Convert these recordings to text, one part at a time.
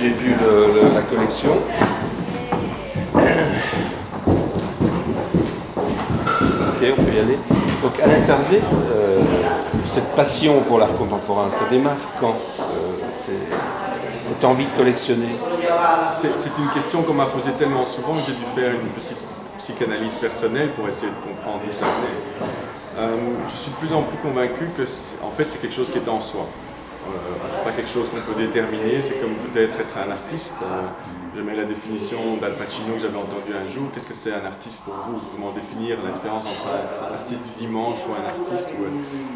j'ai vu la collection. Ok, on peut y aller. Donc Alain Servet, cette passion pour l'art contemporain, ça démarre quand cette envie de collectionner? C'est une question qu'on m'a posée tellement souvent que j'ai dû faire une petite psychanalyse personnelle pour essayer de comprendre d'où ça venait. Je suis de plus en plus convaincu que en fait c'est quelque chose qui est en soi. C'est pas quelque chose qu'on peut déterminer, c'est comme peut-être être un artiste. Je mets la définition d'Al Pacino que j'avais entendue un jour. Qu'est-ce que c'est un artiste pour vous? Comment définir la différence entre un artiste du dimanche ou un artiste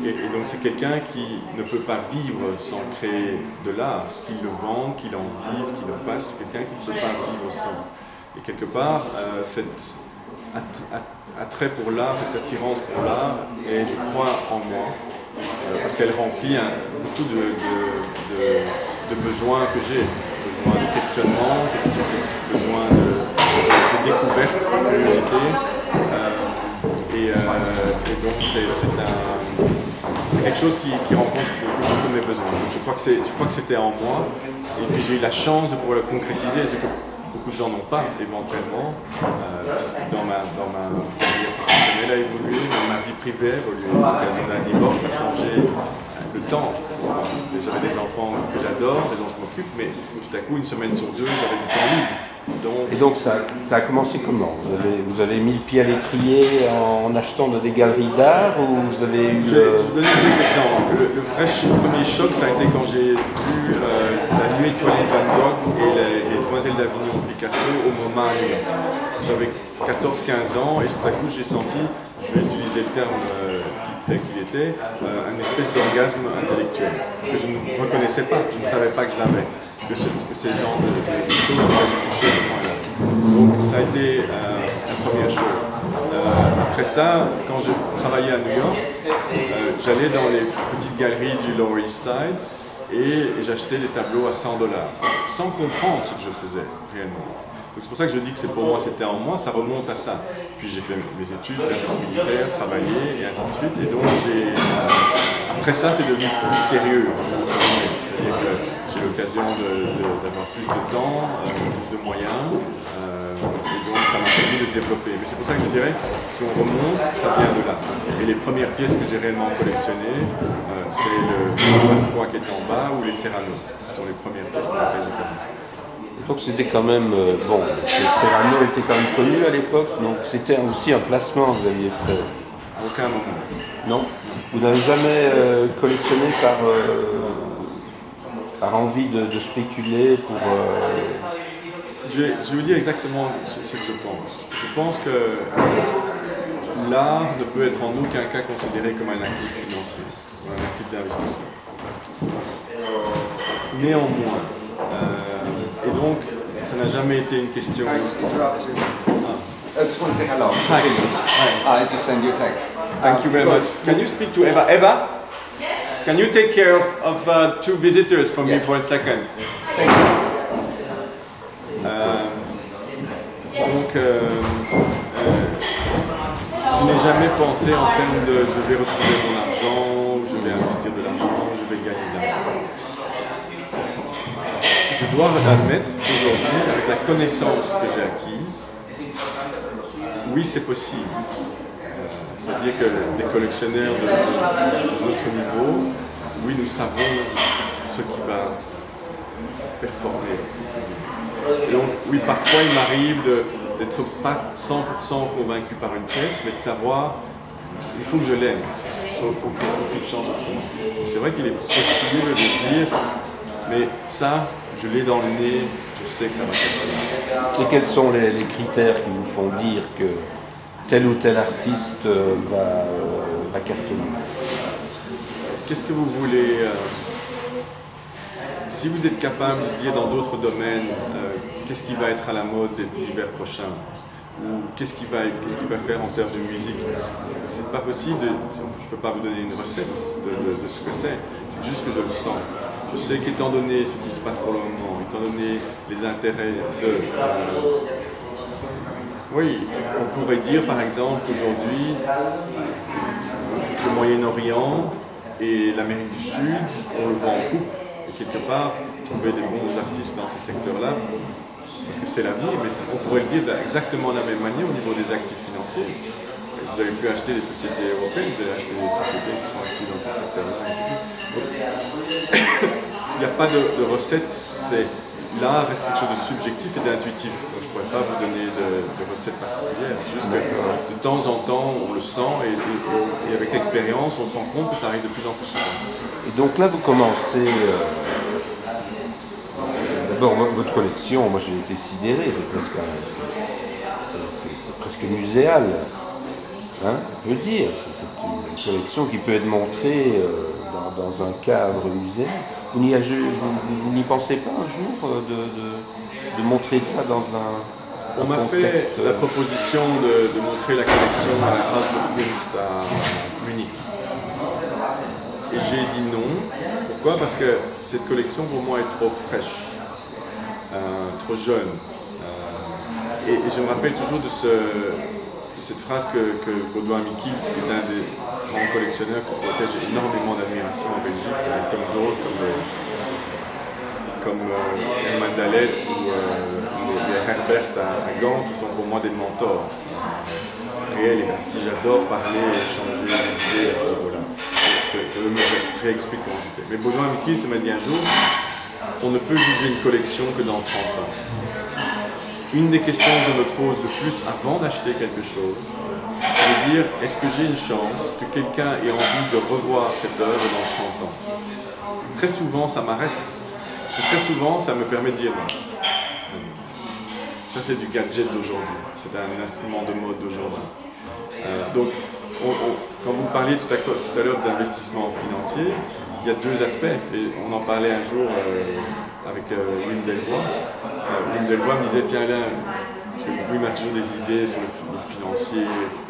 et donc c'est quelqu'un qui ne peut pas vivre sans créer de l'art, qu'il le vende, qu'il en vive, qu'il le fasse. C'est quelqu'un qui ne peut pas vivre sans. Et quelque part, cet attrait pour l'art, cette attirance pour l'art, et je crois en moi, parce qu'elle remplit beaucoup de besoins que j'ai. Besoin de questionnement, besoin de découverte, de curiosité. Et donc c'est quelque chose qui rencontre beaucoup de mes besoins. Donc je crois que c'était en moi. Et puis j'ai eu la chance de pouvoir le concrétiser, ce que beaucoup de gens n'ont pas éventuellement. Dans ma carrière professionnelle a évolué, dans ma vie privée a évolué. À l'occasion d'un divorce, ça a changé le temps. J'avais des enfants que j'adore et dont je m'occupe, mais tout à coup, une semaine sur deux, j'avais du temps libre. Et donc ça a commencé comment? Vous avez mis le pied à l'étrier en achetant dans des galeries d'art ou vous avez eu... Je vais vous donner deux exemples. Le vrai premier choc, ça a été quand j'ai vu La Nuit étoilée de Van Gogh et les Demoiselles d'Avignon de Picasso au MoMA à New York. J'avais 14-15 ans et tout à coup j'ai senti, je vais utiliser le terme tel qu'il était, une espèce d'orgasme intellectuel que je ne reconnaissais pas, je ne savais pas que je l'avais, que ces genres de choses m'avaient touché à ce point-là. Donc ça a été la première chose. Après ça, quand je travaillais à New York, j'allais dans les petites galeries du Lower East Side et j'achetais des tableaux à 100 $, sans comprendre ce que je faisais réellement. C'est pour ça que je dis que pour moi, c'était en moi, ça remonte à ça. Puis j'ai fait mes études, service militaire, travaillé, et ainsi de suite. Et donc, après ça, c'est devenu plus sérieux. C'est-à-dire que j'ai l'occasion d'avoir plus de temps, plus de moyens. Et donc, ça m'a permis de développer. Mais c'est pour ça que je dirais, si on remonte, ça vient de là. Et les premières pièces que j'ai réellement collectionnées, c'est le Pasqua qui est en bas ou les Serrano, qui sont les premières pièces par lesquelles j'ai commencé. Donc c'était quand même, bon, Serrano était quand même connu à l'époque, donc c'était aussi un placement que vous aviez fait. À aucun moment. Non? Vous n'avez jamais collectionné par envie de spéculer pour... Je vais vous dire exactement ce que je pense. Je pense que l'art ne peut être en aucun cas considéré comme un actif financier, ou un actif d'investissement. Néanmoins, et donc, ça n'a jamais été une question... I just want to say hello. Hi. I just send you a text. Thank you very much. Can you speak to Eva? Eva? Yes. Can you take care of two visitors for me for a second? Thank you. Donc, je n'ai jamais pensé en termes de je vais retrouver mon argent, je vais investir de l'argent, je vais gagner de l'argent. Je dois admettre qu'aujourd'hui, avec la connaissance que j'ai acquise, oui, c'est possible. C'est-à-dire que des collectionneurs de notre niveau, oui, nous savons ce qui va performer. Et donc, oui, parfois il m'arrive d'être pas 100% convaincu par une pièce, mais de savoir, il faut que je l'aime, sans aucune chance autrement. C'est vrai qu'il est possible de dire, mais ça, je l'ai dans le nez, je sais que ça va cartonner. Et quels sont les critères qui vous font dire que tel ou tel artiste va cartonner? Qu'est-ce que vous voulez si vous êtes capable de dire dans d'autres domaines qu'est-ce qui va être à la mode l'hiver prochain, ou qu'est-ce qu'il va faire en termes de musique, c'est pas possible, je ne peux pas vous donner une recette de ce que c'est juste que je le sens. Je sais qu'étant donné ce qui se passe pour le moment, étant donné les intérêts de... oui, on pourrait dire par exemple qu'aujourd'hui, le Moyen-Orient et l'Amérique du Sud, on le voit en coupe. Et quelque part, trouver des bons artistes dans ces secteurs-là, parce que c'est la vie, mais on pourrait le dire exactement de la même manière au niveau des actifs financiers. Vous avez pu acheter des sociétés européennes, vous avez acheté des sociétés qui sont actives dans ces secteurs-là. Il n'y a pas de recette, l'art reste quelque chose de subjectif et d'intuitif. Donc je ne pourrais pas vous donner de recette particulière, c'est juste que de temps en temps on le sent et avec l'expérience on se rend compte que ça arrive de plus en plus souvent. Et donc là vous commencez... D'abord, votre collection, moi j'ai été sidéré, c'est presque muséal, hein, on peut dire. C'est une collection qui peut être montrée dans un cadre muséal. Vous n'y pensez pas un jour de montrer ça dans un On m'a fait la proposition de montrer la collection à la House of Kunst à Munich. Et j'ai dit non. Pourquoi? Parce que cette collection pour moi est trop fraîche. Trop jeune. Et je me rappelle toujours de cette phrase que Baudouin Michiels, qui est un des grands collectionneurs pour lequel j'ai énormément d'admiration en Belgique, comme d'autres, comme Herman Dalet ou les Herbert à Gand, qui sont pour moi des mentors réels et à qui j'adore parler et échanger des idées à ce niveau-là. Je me réexplique comment c'était. Mais Baudouin Michiels m'a dit un jour, on ne peut juger une collection que dans 30 ans. Une des questions que je me pose le plus avant d'acheter quelque chose, c'est de dire, est-ce que j'ai une chance que quelqu'un ait envie de revoir cette œuvre dans 30 ans? Très souvent, ça m'arrête. Parce que très souvent, ça me permet de dire non. Ça, c'est du gadget d'aujourd'hui. C'est un instrument de mode d'aujourd'hui. Donc, quand vous parliez tout à l'heure d'investissement financier, il y a deux aspects, et on en parlait un jour avec Wim Delvoye. Wim Delvoye me disait, tiens Alain, lui m'a toujours des idées sur le financier, etc.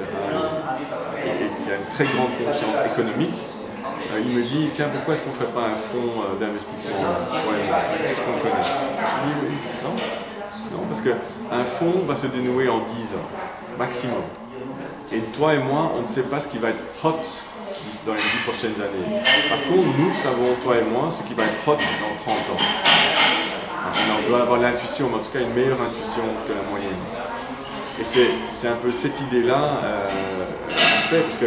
Et il a une très grande conscience économique. Il me dit, tiens, pourquoi est-ce qu'on ne ferait pas un fonds d'investissement, toi et moi, avec tout ce qu'on connaît? Je dis, oui, non, parce qu'un fonds va se dénouer en 10 ans, maximum. Et toi et moi, on ne sait pas ce qui va être hot dans les 10 prochaines années. Par contre, nous savons, toi et moi, ce qui va être hot dans 30 ans. Alors, on doit avoir l'intuition, mais en tout cas une meilleure intuition que la moyenne. Et c'est un peu cette idée-là parce que,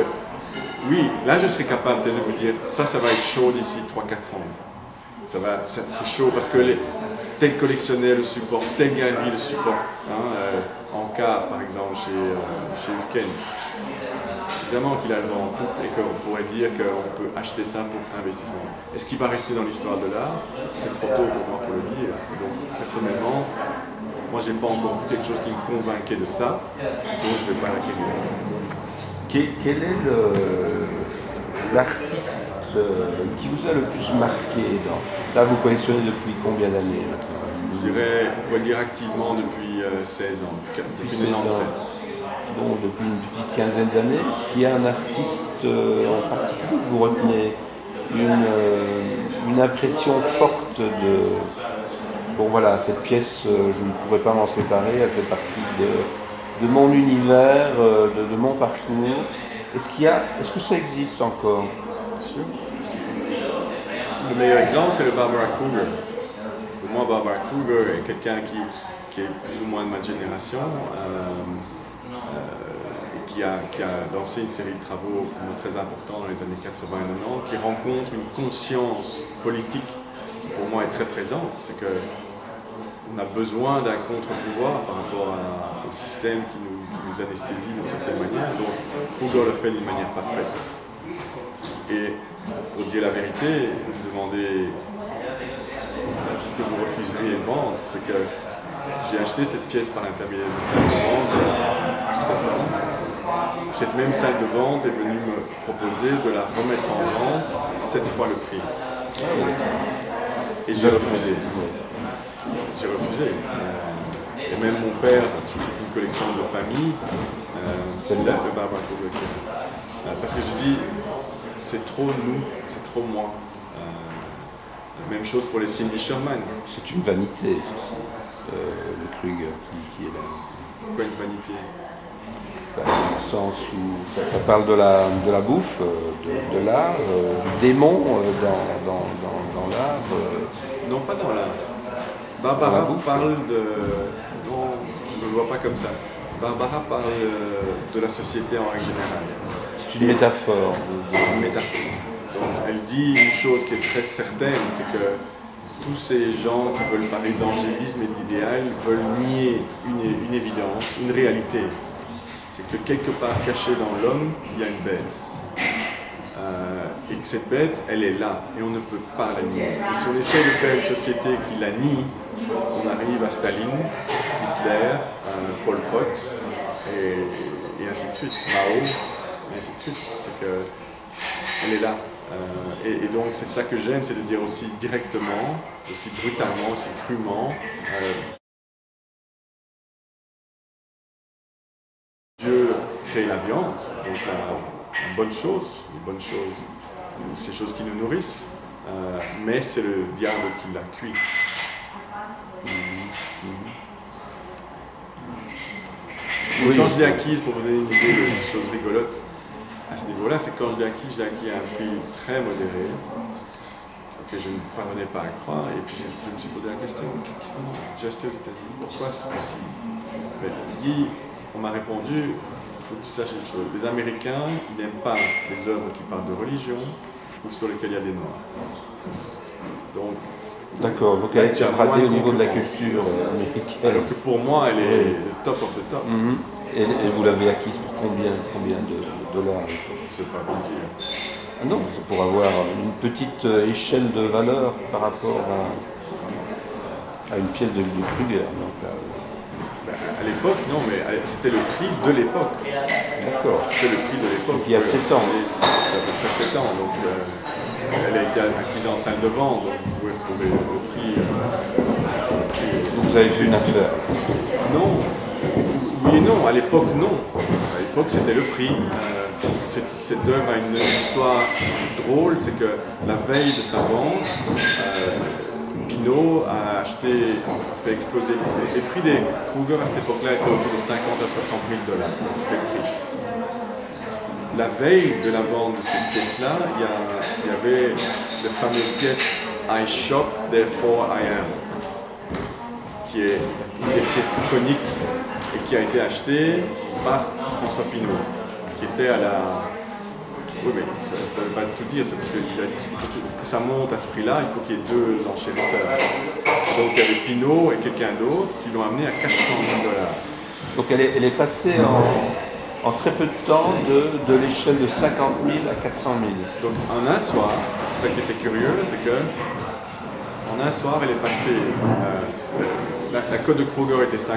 oui, là je serais capable peut-être de vous dire, ça va être chaud d'ici 3-4 ans. C'est chaud parce que tel collectionneur le supporte, telle galerie le supporte. En quart, par exemple, chez Hufkens. Évidemment qu'il a le vent en poupe et qu'on pourrait dire qu'on peut acheter ça pour investissement. Est-ce qu'il va rester dans l'histoire de l'art? C'est trop tôt pour moi pour le dire. Donc, personnellement, moi, je n'ai pas encore vu quelque chose qui me convainquait de ça, donc je ne vais pas l'acquérir. Quel est l'artiste qui vous a le plus marqué Là, vous collectionnez depuis combien d'années? Je dirais, on pourrait dire activement depuis 16 ans, depuis 97. Donc depuis une petite quinzaine d'années. Est-ce qu'il y a un artiste en particulier que vous retenez une impression forte de... Bon voilà, cette pièce, je ne pourrais pas m'en séparer, elle fait partie de mon univers, de mon parcours. Est-ce que ça existe encore? Sûr. Le meilleur exemple, c'est le Barbara Kruger. Pour moi, Barbara Kruger est quelqu'un qui est plus ou moins de ma génération et qui a lancé une série de travaux très importants dans les années 80 et 90, qui rencontre une conscience politique qui pour moi est très présente. C'est qu'on a besoin d'un contre-pouvoir par rapport au système qui nous anesthésie d'une certaine manière. Donc Kruger le fait d'une manière parfaite. Et pour dire la vérité, vous demandez que vous refuseriez de vendre, c'est que j'ai acheté cette pièce par l'intermédiaire de salle de vente il y a 7 ans. Cette même salle de vente est venue me proposer de la remettre en vente 7 fois le prix. Et j'ai refusé. J'ai refusé. Et même mon père, parce que c'est une collection de famille, celle-là, le Barbara Kruger. Parce que je dis, c'est trop nous, c'est trop moi. Même chose pour les Cindy Sherman. C'est une vanité, le Kruger qui est là. Pourquoi une vanité? Dans le sens où ça parle de la bouffe, de l'art, du démon dans l'art. pas dans l'art. Barbara parle de... Non, je ne le vois pas comme ça. Barbara parle de la société en règle générale. C'est une métaphore. C'est une métaphore. Donc elle dit une chose qui est très certaine, c'est que tous ces gens qui veulent parler d'angélisme et d'idéal veulent nier une évidence, une réalité. C'est que quelque part caché dans l'homme, il y a une bête. Et que cette bête, elle est là, et on ne peut pas la nier. Et si on essaie de faire une société qui la nie, on arrive à Staline, Hitler, Pol Pot, et ainsi de suite, Mao, et ainsi de suite. C'est que elle est là. Et donc c'est ça que j'aime, c'est de dire aussi directement, aussi brutalement, aussi crûment. Dieu crée la viande, donc une bonne chose, ces choses qui nous nourrissent, mais c'est le diable qui l'a cuit. Oui. Quand je l'ai acquise, pour vous donner une idée de choses rigolotes, à ce niveau-là, c'est quand je l'ai acquis à un prix très modéré, que je ne parvenais pas à croire, et puis je me suis posé la question, comment j'ai acheté aux États-Unis, pourquoi c'est possible? On m'a répondu, il faut que tu saches une chose, les Américains, ils n'aiment pas les œuvres qui parlent de religion ou sur lesquelles il y a des noirs. Donc, d'accord, donc elle est bradée au niveau de la culture américaine. Alors que pour moi, elle est le top of the top. Et vous l'avez acquise pour combien de dollars? Je ne sais pas vous dire. Ah non, c'est pour avoir une petite échelle de valeur par rapport à une pièce de Kruger. À l'époque, non, mais c'était le prix de l'époque. D'accord. C'était le prix de l'époque. Il y a 7 ans. C'était à peu près 7 ans. Donc, elle a été acquise en salle de vente, donc vous pouvez retrouver le prix. Donc vous avez fait une affaire? Non. Oui et non. À l'époque, non. À l'époque, c'était le prix. Cette œuvre a une histoire drôle, c'est que la veille de sa vente, Pinault a fait exploser. Les prix des Kruger à cette époque-là étaient autour de 50 à 60 000 $. C'était le prix. La veille de la vente de cette pièce-là, il y avait la fameuse pièce I shop, therefore I am, qui est une des pièces iconiques et qui a été achetée par François Pinault, qui était à la... Oui, mais ça ne veut pas tout dire, c'est parce que que ça monte à ce prix-là, il faut qu'il y ait deux enchérisseurs. Donc il y avait Pinault et quelqu'un d'autre qui l'ont amené à 400 000 $. Donc elle est passée en très peu de temps de l'échelle de 50 000 à 400 000. Donc en un soir, c'est ça qui était curieux, c'est que en un soir, elle est passée, la cote de Kruger était 50-60,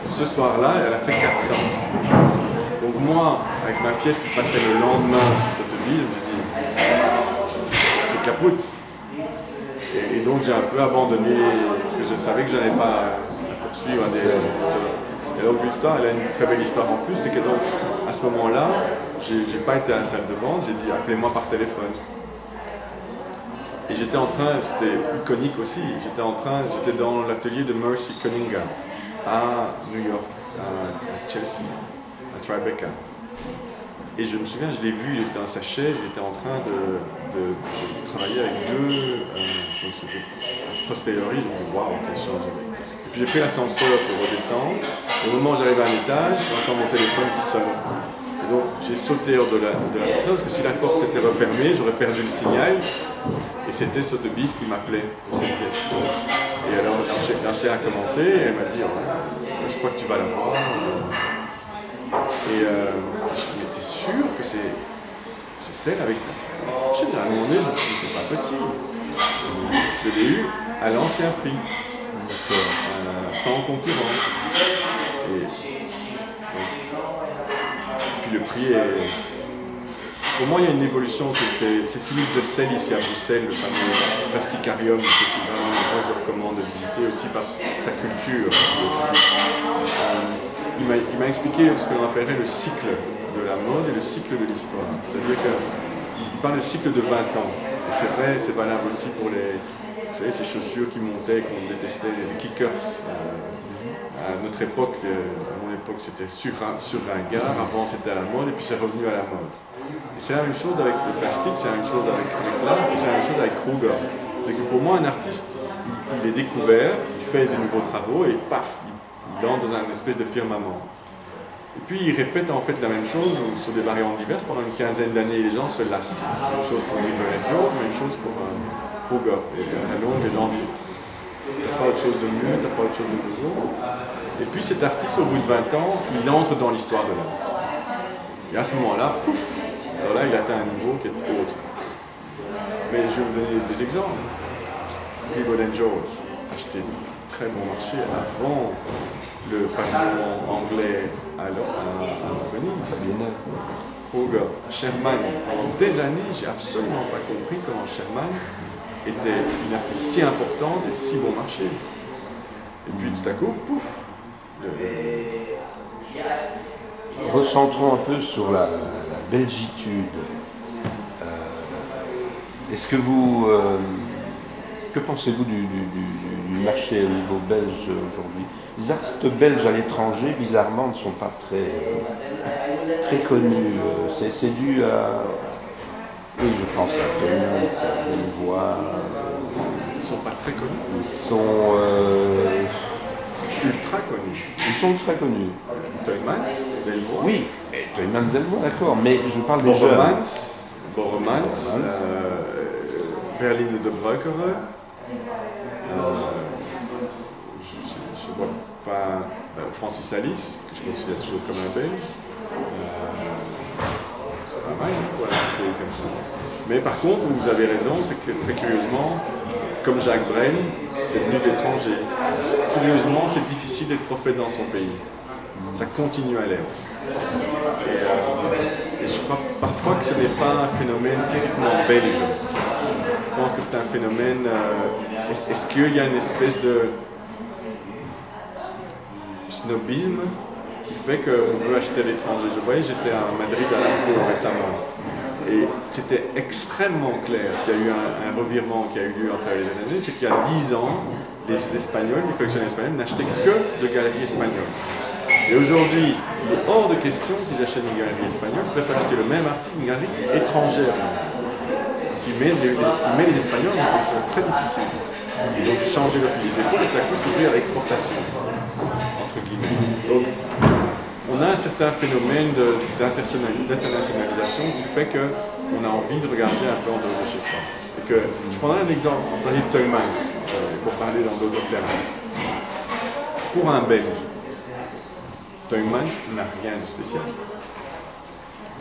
ce soir-là, elle a fait 400. Donc moi, avec ma pièce qui passait le lendemain sur Sotheby, je me suis dit, c'est capote. Et donc j'ai un peu abandonné, parce que je savais que je n'allais pas poursuivre des auteurs. Et donc l'histoire, elle a une très belle histoire en plus, c'est que donc, à ce moment-là, j'ai pas été à la salle de vente, j'ai dit appelez-moi par téléphone. Et j'étais en train, c'était iconique aussi, j'étais dans l'atelier de Mercy Cunningham à New York, à Chelsea, à Tribeca. Et je me souviens, je l'ai vu, il était dans sa chaise, il était en train de travailler avec deux, c'était posteriori, je me dis waouh, quel change. Et puis j'ai pris l'ascenseur pour redescendre. Au moment où j'arrive à un étage, j'entends mon téléphone qui sonne. Et donc j'ai sauté hors de l'ascenseur parce que si la porte s'était refermée, j'aurais perdu le signal. Et c'était Sotheby qui m'appelait pour cette pièce. Et alors l'enchère a commencé et elle m'a dit je crois que tu vas la voir. Et je me suis dit mais t'es sûr que c'est celle avec la fourchette derrière mon nez? Je me suis dit c'est pas possible. Je l'ai eu à l'ancien prix. Sans concurrence. Et puis le prix est... Pour moi, il y a une évolution. C'est Philippe de Selle ici à Bruxelles, le fameux plasticarium que je recommande de visiter aussi par sa culture. Il m'a expliqué ce que l'on appellerait le cycle de la mode et le cycle de l'histoire. C'est-à-dire qu'il parle de cycle de 20 ans. Et c'est vrai, c'est valable aussi pour les... Vous savez, ces chaussures qui montaient, qu'on détestait, les kickers. À notre époque, à mon époque, c'était sur ringard, avant c'était à la mode, et puis c'est revenu à la mode. Et c'est la même chose avec le plastique, c'est la même chose avec l'art, et c'est la même chose avec Kruger. C'est que pour moi, un artiste, il est découvert, il fait de nouveaux travaux et paf, il entre dans un espèce de firmament. Et puis il répète en fait la même chose sur des variantes diverses pendant une quinzaine d'années et les gens se lassent. Même chose pour Michelangelo, même chose pour Kruger. Et à la longue, les gens disent t'as pas autre chose de mieux, t'as pas autre chose de nouveau. Et puis cet artiste, au bout de 20 ans, il entre dans l'histoire de l'art. Et à ce moment-là, pouf, alors là il atteint un niveau qui est autre. Mais je vais vous donner des exemples. Michelangelo a acheté très bon marché avant le pavillon anglais à Venise. Kruger, Sherman, pendant des années, j'ai absolument pas compris comment Sherman était une artiste si importante et si bon marché. Et puis tout à coup, pouf. Recentrons un peu sur la belgitude. Est-ce que vous... que pensez-vous du marché au niveau belge aujourd'hui? Les artistes belges à l'étranger, bizarrement, ne sont pas très connus. C'est dû à... Oui, je pense à Teuymans, à Delvoye. Ils ne sont pas très connus. Ils sont... ultra connus. Ils sont très connus. Teuymans, Delvoye. Oui, Teuymans, Delvoye, d'accord, mais je parle des jeunes. Boremans, Berline de Breukere. Je ne vois pas Francis Alice, que je considère toujours comme un Belge. C'est pas mal pour la citer comme ça. Mais par contre, où vous avez raison, c'est que très curieusement, comme Jacques Brel, c'est venu d'étranger. Curieusement, c'est difficile d'être prophète dans son pays. Ça continue à l'être. Et je crois parfois que ce n'est pas un phénomène typiquement belge. Je pense que c'est un phénomène... Est-ce qu'il y a une espèce de snobisme qui fait qu'on veut acheter à l'étranger? Je voyais, j'étais à Madrid à l'Arco récemment. Et c'était extrêmement clair qu'il y a eu un revirement qui a eu lieu à travers les années. C'est qu'il y a 10 ans, les Espagnols, les collectionneurs espagnols n'achetaient que de galeries espagnoles. Et aujourd'hui, il est hors de question qu'ils achètent une galerie espagnole, ils préfèrent acheter le même artiste d'une galerie étrangère, qui met les Espagnols dans une position très difficile. Ils ont dû changer leur fusil d'épaule et tout à coup s'ouvrir à l'exportation, entre guillemets. Donc, on a un certain phénomène d'internationalisation qui fait qu'on a envie de regarder un peu en dehors de chez soi. Et que, je prendrai un exemple, on parlait de Teuymans, pour parler dans d'autres termes. Pour un Belge, Teuymans n'a rien de spécial.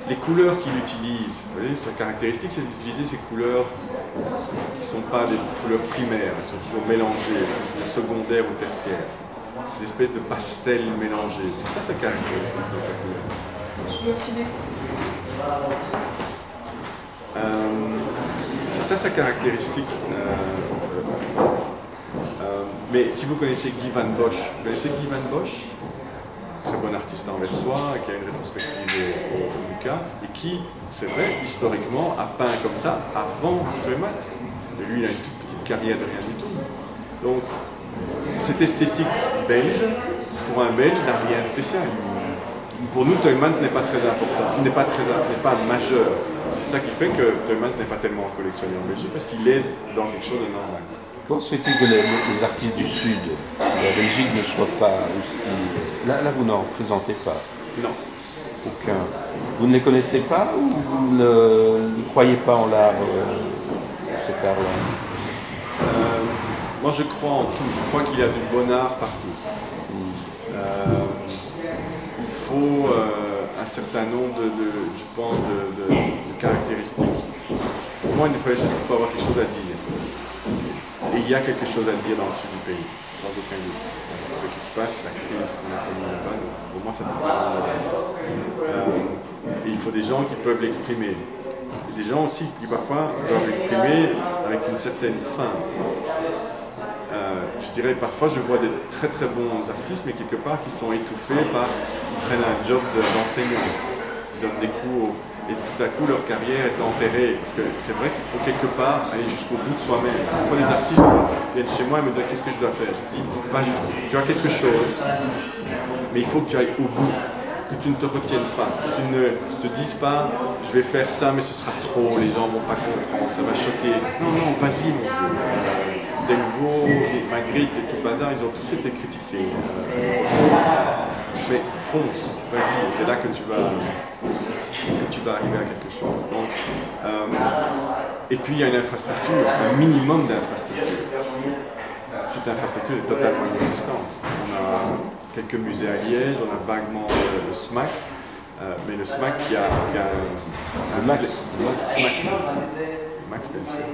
Les couleurs qu'il utilise, vous voyez, sa caractéristique, c'est d'utiliser ces couleurs qui ne sont pas des couleurs primaires, elles sont toujours mélangées, elles sont toujours secondaires ou tertiaires. Ces espèces de pastels mélangés, c'est ça sa caractéristique dans sa couleur. Je dois filer. C'est ça sa caractéristique. Mais si vous connaissez Guy van Bosch, vous connaissez Guy van Bosch? Très bon artiste anversois, qui a une rétrospective au Lucas, et qui, c'est vrai, historiquement, a peint comme ça avant Teuymans. Et lui, il a une toute petite carrière de rien du tout. Donc, cette esthétique belge, pour un Belge, n'a rien de spécial. Pour nous, Teuymans n'est pas très important, n'est pas majeur. C'est ça qui fait que Teuymans n'est pas tellement collectionné en Belgique, parce qu'il est dans quelque chose de normal. Pensez-vous que les artistes du Sud de la Belgique ne soient pas aussi... Là, vous n'en représentez pas? Non. Aucun. Vous ne les connaissez pas ou vous ne croyez pas en l'art, cet art-là? Moi, je crois en tout. Je crois qu'il y a du bon art partout. Il faut un certain nombre je pense, de caractéristiques. Pour moi, une des premières choses, c'est qu'il faut avoir quelque chose à dire. Et il y a quelque chose à dire dans le sud du pays, sans aucun doute. Avec ce qui se passe, la crise qu'on a connue là-bas, pour moi, ça fait pas mal. Et il faut des gens qui peuvent l'exprimer. Et des gens aussi qui parfois doivent l'exprimer avec une certaine fin. Je dirais, parfois, je vois des très très bons artistes, mais quelque part qui sont étouffés par... Ils prennent un job d'enseignant, ils donnent des cours, et tout à coup leur carrière est enterrée. Parce que c'est vrai qu'il faut quelque part aller jusqu'au bout de soi-même. Parfois les artistes viennent chez moi et me disent qu'est-ce que je dois faire. Je dis, va jusqu'au bout. Tu as quelque chose, mais il faut que tu ailles au bout. que tu ne te retiennes pas, que tu ne te dises pas je vais faire ça mais ce sera trop, les gens vont pas comprendre, ça va choquer. Non, non, vas-y mon vieux. Delvaux, Magritte et tout le bazar, ils ont tous été critiqués. Mais fonce, vas-y, c'est là que tu vas arriver à quelque chose. Donc, et puis il y a une infrastructure, un minimum d'infrastructure. Cette infrastructure est totalement inexistante. On a quelques musées à Liège, on a vaguement le SMAC, mais le SMAC qui a un le Max. Max, bien sûr.